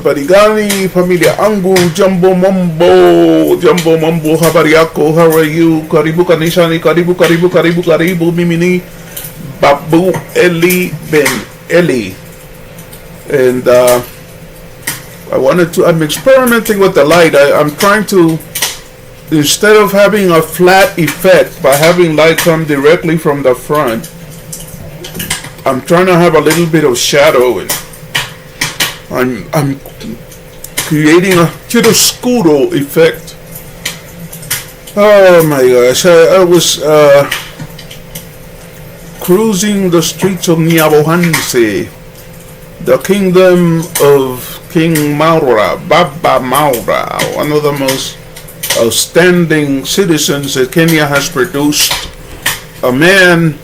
Barigani, familia Angu, Jumbo Mambo, habari yako, how are you? Karibu kanisani, karibu, mimini, babu, Eli-Ben-Eli. And I'm experimenting with the light. I'm trying to, instead of having a flat effect by having light come directly from the front, I'm trying to have a little bit of shadow, and I'm creating a chiaroscuro effect. Oh my gosh, I was cruising the streets of Niabohanse, the kingdom of King Marwa, Baba Marwa, one of the most outstanding citizens that Kenya has produced, a man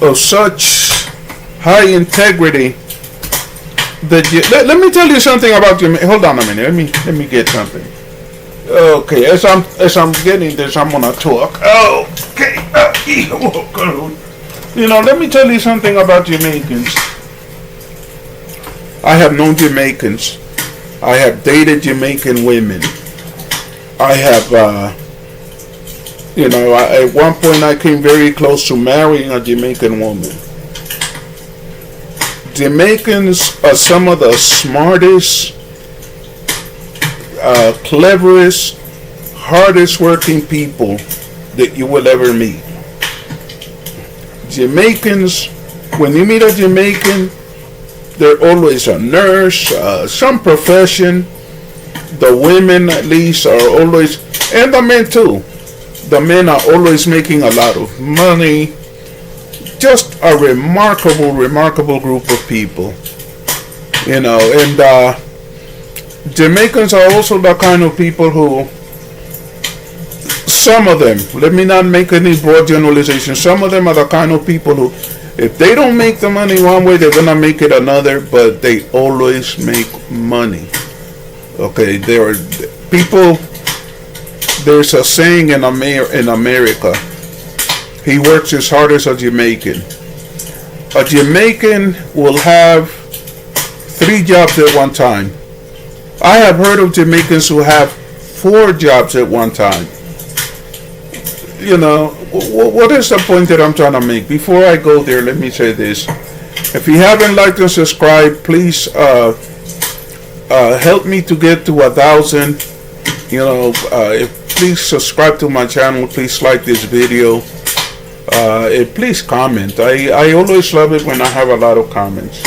of such high integrity that let me tell you something about you. Hold on a minute. Let me get something. Okay, as I'm getting this, I'm gonna talk. Okay. Let me tell you something about Jamaicans. I have known Jamaicans. I have dated Jamaican women. I have, at one point I came very close to marrying a Jamaican woman. Jamaicans are some of the smartest, cleverest, hardest working people that you will ever meet. Jamaicans, when you meet a Jamaican, they're always a nurse, some profession. The women at least are always, and the men too. The men are always making a lot of money. Just a remarkable group of people. And Jamaicans are also the kind of people who, some of them, let me not make any broad generalization, some of them are the kind of people who, if they don't make the money one way, they're gonna make it another, but they always make money. Okay, there are people, there's a saying in America, he works as hard as a Jamaican. A Jamaican will have 3 jobs at one time. I have heard of Jamaicans who have 4 jobs at one time. What is the point that I'm trying to make? Before I go there, let me say this. If you haven't liked and subscribed, please help me to get to 1,000. Please subscribe to my channel. Please like this video. Please comment. I always love it when I have a lot of comments.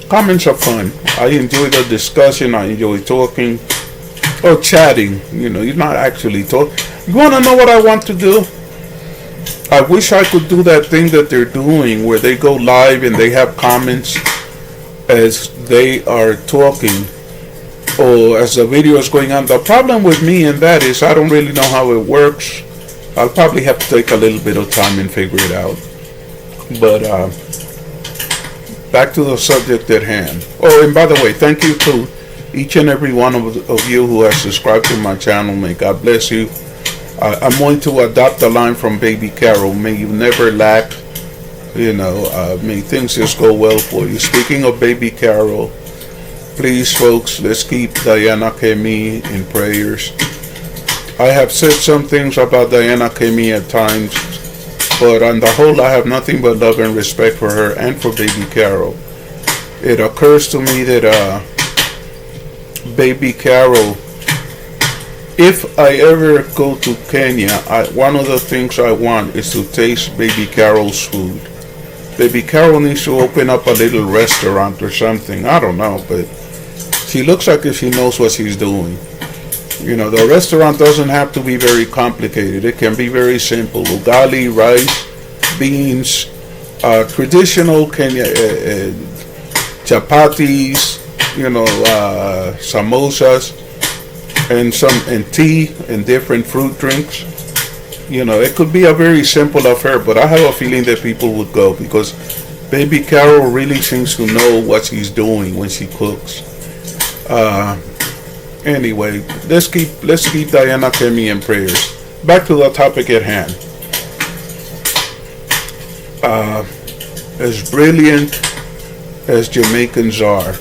Comments are fun. I enjoy the discussion. I enjoy talking or chatting. You're not actually talking. You want to know what I want to do? I wish I could do that thing that they're doing where they go live and they have comments as they are talking or as the video is going on. The problem with me and that is I don't really know how it works. I'll probably have to take a little bit of time and figure it out. But back to the subject at hand. Oh, and by the way, thank you to each and every one of you who has subscribed to my channel. May God bless you. I'm going to adopt the line from Baby Carol. May you never lack. May things just go well for you. Speaking of Baby Carol, please, folks, let's keep Diana Kemi in prayers. I have said some things about Diana Kemi at times, but on the whole, I have nothing but love and respect for her and for Baby Carol. It occurs to me that Baby Carol, if I ever go to Kenya, one of the things I want is to taste Baby Carol's food. Baby Carol needs to open up a little restaurant or something. I don't know, but she looks like if she knows what she's doing. The restaurant doesn't have to be very complicated. It can be very simple. Ugali, rice, beans, traditional Kenya, chapatis, samosas, and tea and different fruit drinks. It could be a very simple affair, but I have a feeling that people would go because Baby Carol really seems to know what she's doing when she cooks. Anyway, let's keep Diana Kemi in prayers. Back to the topic at hand. As brilliant as Jamaicans are,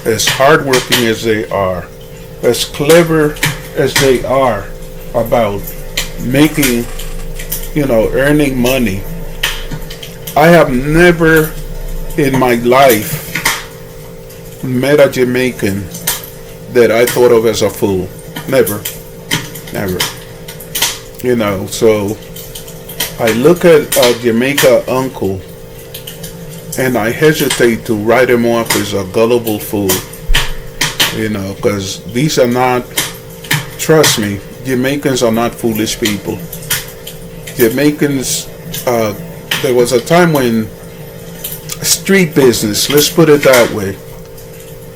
as hardworking as they are, as clever as they are about making, earning money, I have never in my life met a Jamaican that I thought of as a fool. Never. So I look at a Jamaica uncle and I hesitate to write him off as a gullible fool. Because these are not, trust me, Jamaicans are not foolish people. Jamaicans, there was a time when street business, let's put it that way,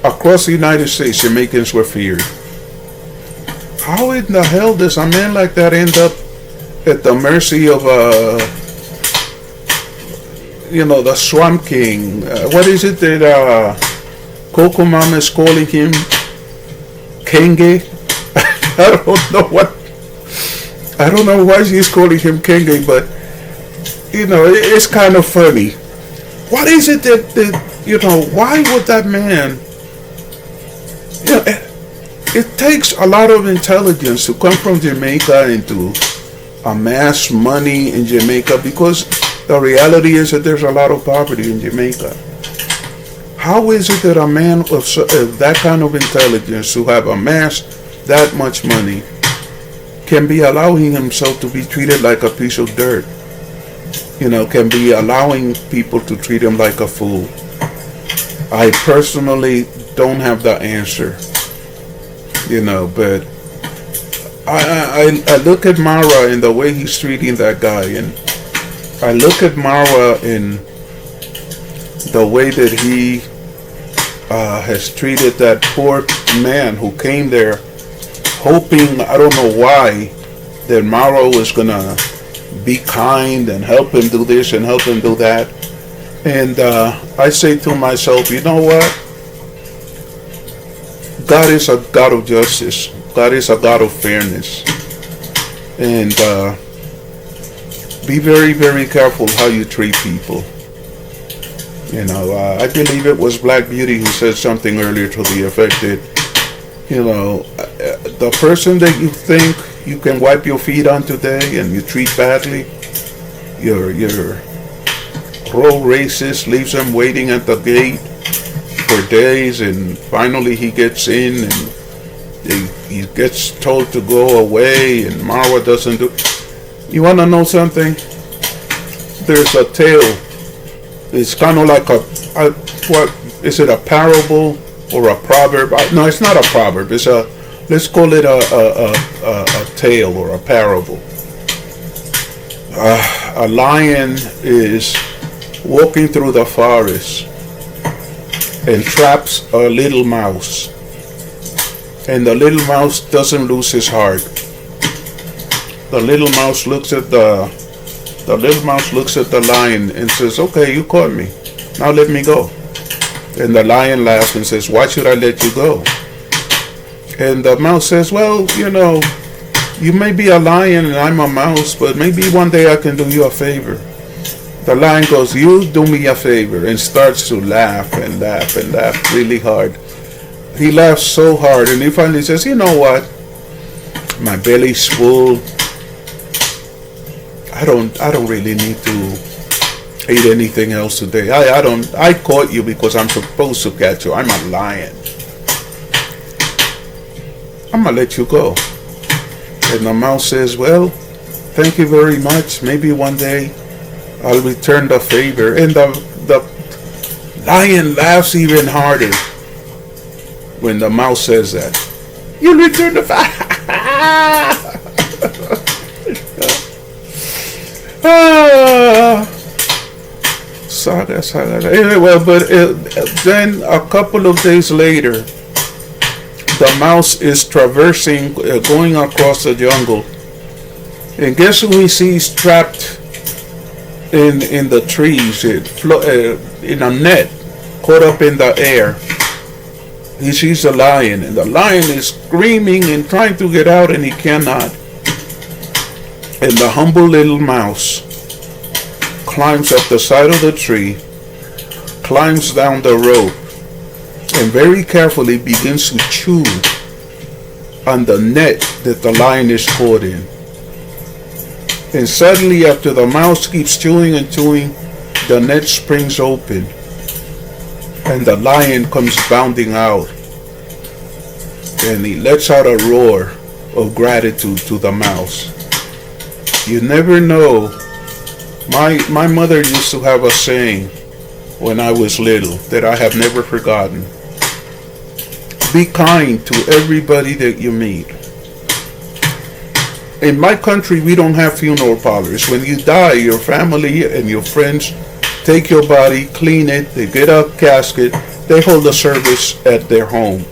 across the United States, Jamaicans were feared. How in the hell does a man like that end up at the mercy of the Swamp King? What is it that Coco Mama is calling him? Kenge? I don't know why she's calling him Kenge, but it's kind of funny. What is it that why would that man? It takes a lot of intelligence to come from Jamaica and to amass money in Jamaica, because the reality is that there's a lot of poverty in Jamaica. How is it that a man of that kind of intelligence, who have amassed that much money, can be allowing himself to be treated like a piece of dirt? Can be allowing people to treat him like a fool? I personally don't have the answer. But I look at Marwa in the way he's treating that guy, and I look at Marwa in the way that he has treated that poor man who came there hoping, I don't know why, that Marwa was gonna be kind and help him do this and help him do that. And I say to myself, you know what? God is a God of justice. God is a God of fairness. And be very, very careful how you treat people. I believe it was Black Beauty who said something earlier to the effect that, the person that you think you can wipe your feet on today and you treat badly, your racist, leaves them waiting at the gate for days, and finally he gets in and he gets told to go away, and Marwa doesn't do. You want to know something? There's a tale. It's kind of like what is it, a parable or a proverb? No, it's not a proverb. It's let's call it a tale or a parable. A lion is walking through the forest and traps a little mouse, and the little mouse doesn't lose his heart. The little mouse looks at the lion and says, "Okay, you caught me. Now let me go." And the lion laughs and says, "Why should I let you go?" And the mouse says, "Well, you may be a lion and I'm a mouse, but maybe one day I can do you a favor." The lion goes, "You do me a favor," and starts to laugh and laugh and laugh really hard. He laughs so hard, and he finally says, "You know what? My belly's full. I don't really need to eat anything else today. I caught you because I'm supposed to catch you. I'm a lion. I'm gonna let you go." And the mouse says, "Well, thank you very much. Maybe one day I'll return the favor." And the lion laughs even harder when the mouse says that. "You'll return the favor." Saga. Anyway, but then a couple of days later, the mouse is traversing, going across the jungle, and guess who he sees trapped in the trees, in a net, caught up in the air? He sees the lion, and the lion is screaming and trying to get out, and he cannot. And the humble little mouse climbs up the side of the tree, climbs down the rope, and very carefully begins to chew on the net that the lion is caught in. And suddenly, after the mouse keeps chewing and chewing, the net springs open and the lion comes bounding out, and he lets out a roar of gratitude to the mouse. You never know. My mother used to have a saying when I was little that I have never forgotten. Be kind to everybody that you meet. In my country, we don't have funeral parlors. When you die, your family and your friends take your body, clean it, they get a casket, they hold a service at their home.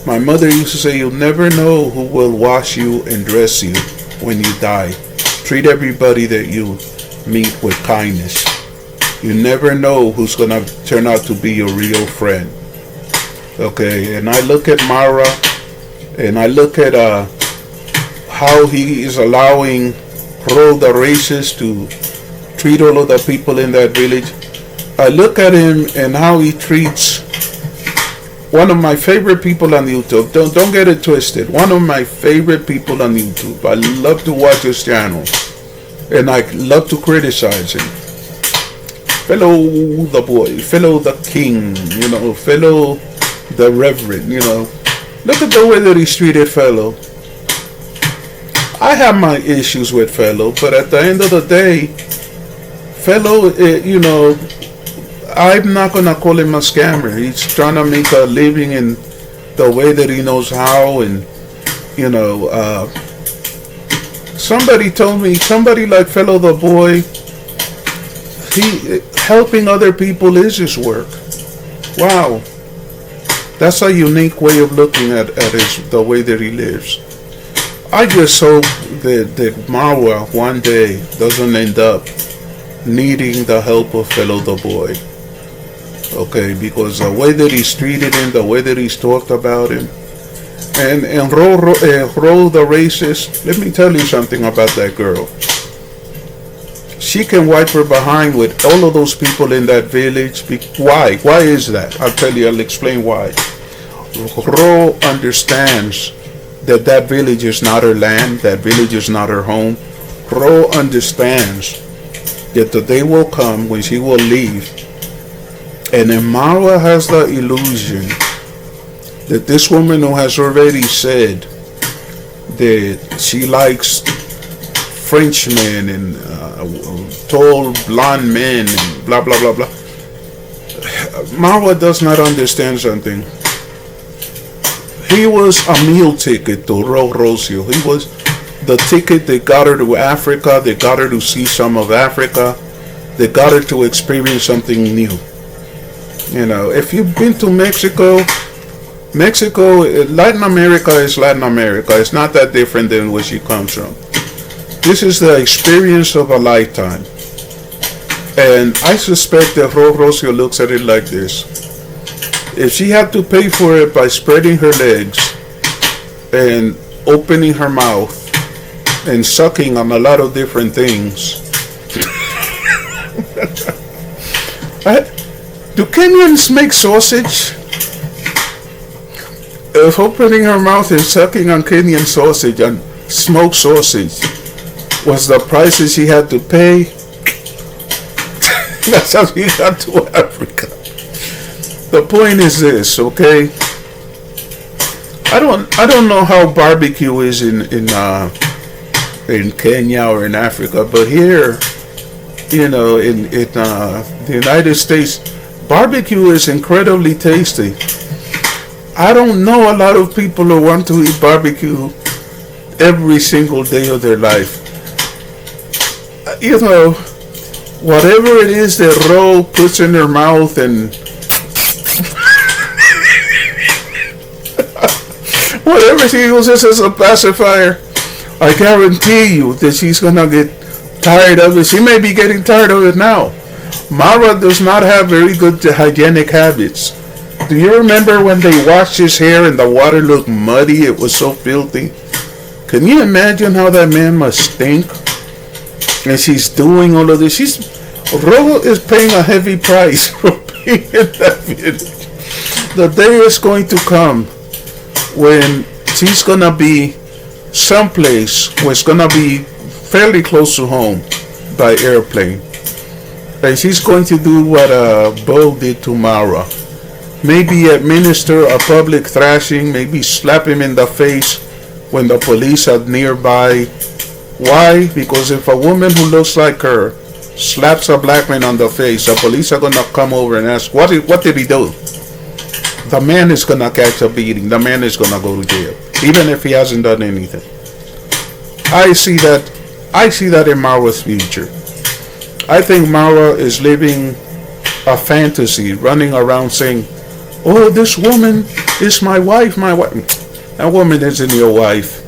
My mother used to say, you'll never know who will wash you and dress you when you die. Treat everybody that you meet with kindness. You never know who's going to turn out to be your real friend. Okay, and I look at Marwa, and I look at how he is allowing the racist to treat all of the people in that village. I look at him and how he treats one of my favorite people on YouTube. Don't get it twisted. One of my favorite people on YouTube. I love to watch his channel, and I love to criticize him. Fellow the boy, fellow the king, fellow the reverend, Look at the way that he's treated fellow. I have my issues with fellow, but at the end of the day, fellow, I'm not going to call him a scammer. He's trying to make a living in the way that he knows how. And, somebody told me, somebody like fellow the boy, helping other people is his work. Wow. That's a unique way of looking at the way that he lives. I just hope that Marwa one day doesn't end up needing the help of fellow the boy. Okay, because the way that he's treated him, the way that he's talked about him, and Ro the racist, let me tell you something about that girl. She can wipe her behind with all of those people in that village. Why? Why is that? I'll explain why. Ro understands that village is not her land, that village is not her home. Ro understands that the day will come when she will leave. And then Marwa has the illusion that this woman who has already said that she likes Frenchmen and tall blonde men and blah blah blah blah. Marwa does not understand something. He was a meal ticket to Rocio. He was the ticket that got her to Africa, that got her to see some of Africa, that got her to experience something new. If you've been to Mexico, Latin America is Latin America. It's not that different than where she comes from. This is the experience of a lifetime. And I suspect that Rocio looks at it like this. If she had to pay for it by spreading her legs and opening her mouth and sucking on a lot of different things. Do Kenyans make sausage? If opening her mouth and sucking on Kenyan sausage and smoked sausage was the prices she had to pay, that's how she got to Africa. The point is this, okay? I don't know how barbecue is in Kenya or in Africa, but here, in the United States, barbecue is incredibly tasty. I don't know a lot of people who want to eat barbecue every single day of their life. Whatever it is that Ro puts in her mouth and whatever she uses as a pacifier, I guarantee you that she's gonna get tired of it. She may be getting tired of it now. Marwa does not have very good hygienic habits. Do you remember when they washed his hair and the water looked muddy? It was so filthy. Can you imagine how that man must stink? And she's doing all of this. Ro is paying a heavy price for being in that village. The day is going to come when she's gonna be someplace where it's gonna be fairly close to home by airplane. And she's going to do what Bo did to Marwa. Maybe administer a public thrashing, maybe slap him in the face when the police are nearby. Why? Because if a woman who looks like her slaps a black man on the face, the police are gonna come over and ask, what did he do? The man is gonna catch a beating. The man is gonna go to jail, even if he hasn't done anything. I see that in Marwa's future. I think Marwa is living a fantasy, running around saying, "Oh, this woman is my wife, my wife." That woman isn't your wife.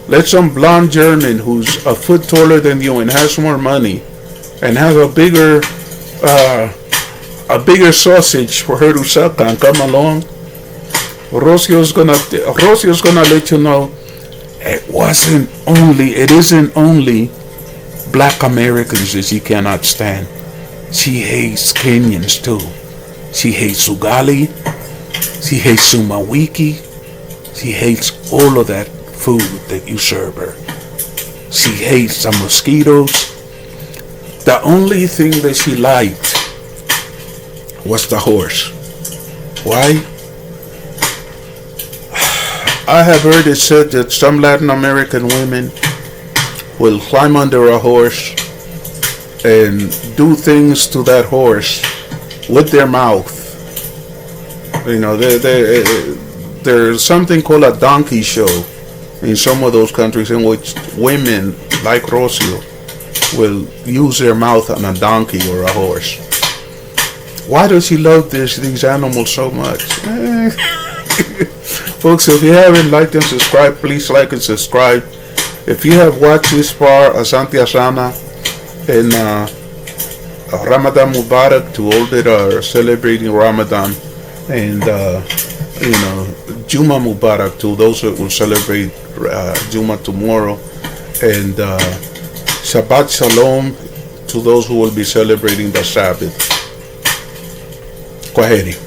Let some blonde German who's a foot taller than you and has more money and has a bigger sausage for her to suck on come along. Rocio's gonna let you know it isn't only black Americans that she cannot stand. She hates Kenyans too. She hates Ugali. She hates Sumawiki. She hates all of that food that you serve her. She hates the mosquitoes. The only thing that she liked was the horse. Why? I have heard it said that some Latin American women will climb under a horse and do things to that horse with their mouth. You know, there's something called a donkey show in some of those countries in which women like Rocio will use their mouth on a donkey or a horse. Why does she love these animals so much? Folks, if you haven't liked and subscribed, please like and subscribe. If you have watched this far, Asante Asana and Ramadan Mubarak to all that are celebrating Ramadan, and Juma Mubarak to those that will celebrate Juma tomorrow, and Shabbat Shalom to those who will be celebrating the Sabbath. Kwaheri.